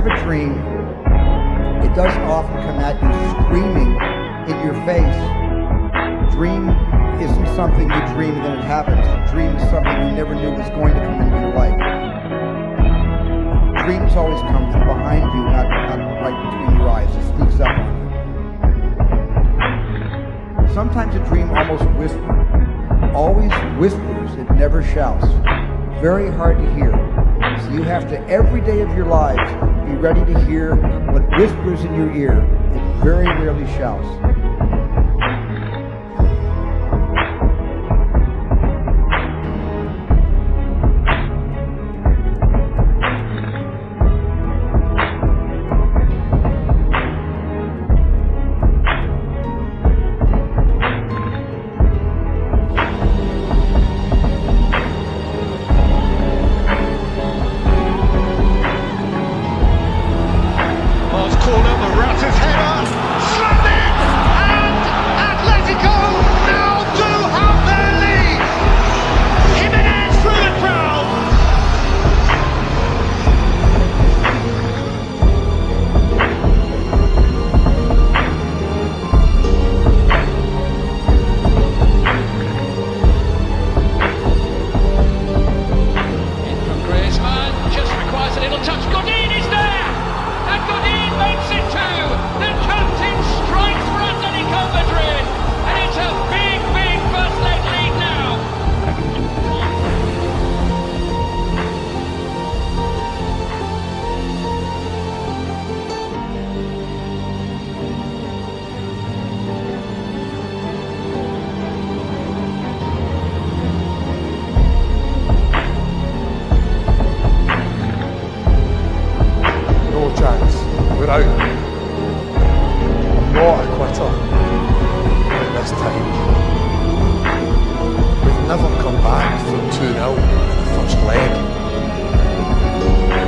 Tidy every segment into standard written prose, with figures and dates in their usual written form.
have a dream, it doesn't often come at you screaming in your face. Dream isn't something you dream and then it happens. The dream is something you never knew was going to come into your life. Dreams always come from behind you, not right between your eyes. It sneaks up on you. Sometimes a dream almost whispers. Always whispers, it never shouts. Very hard to hear. So you have to, every day of your lives, be ready to hear what whispers in your ear. It very rarely shouts. Without I'm not a quitter at this time. We've never come back from 2-0 in the first leg.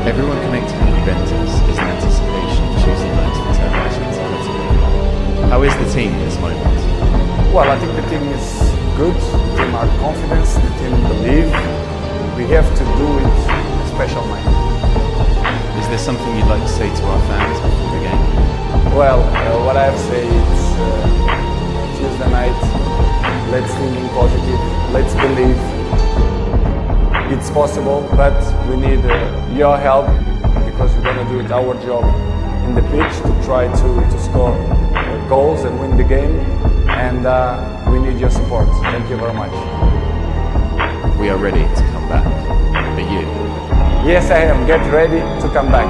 Everyone connected with Juventus is an anticipation of Tuesday night's return hospitality. How is the team at this moment? Well, I think the team is good, the team are confident, the team believe. We have to do it in a special night. Is there something you'd like to say to our fans after the game? Well, what I have to say is Tuesday night, let's think positive, let's believe it's possible, but we need your help because we're going to do it our job in the pitch to try to score goals and win the game, and we need your support. Thank you very much. We are ready to come back. Are you? Yes, I am. Get ready to come back.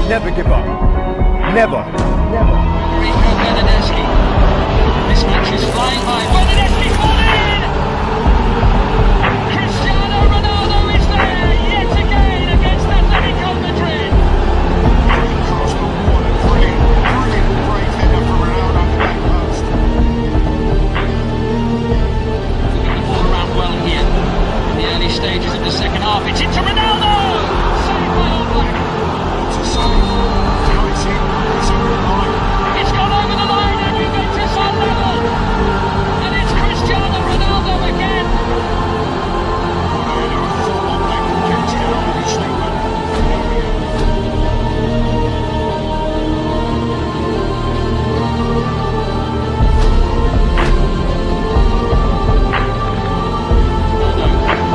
Never give up. Never. Never. This match is flying by. Bernardeschi falling! Cristiano Ronaldo is there yet again against Atletico Madrid. Brilliant cross from Warner. Brilliant break header from Ronaldo on the back post. Moving the ball around well here in the early stages of the second half. It's into Ronaldo! Saved by All Black. To save. Now it's in. It's over the line. It's gone over the line and Juventus are level. And it's Cristiano Ronaldo again. Ronaldo thought All Black could catch it out initially, but there we go.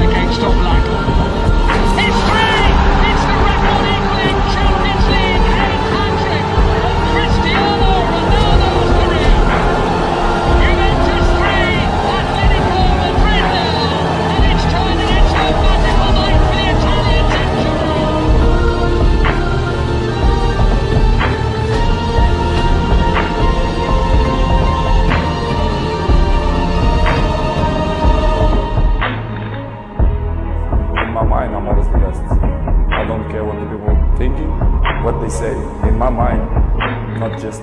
Against All Black. It's three! It's the record-equaling Champions League hat-trick of Cristiano Ronaldo's career. Juventus 3, Atletico Madrid 0, and it's turning into a magical night for the Italians in In my mind, I'm always the best. I don't care what the people are thinking, what they say. In my mind, not just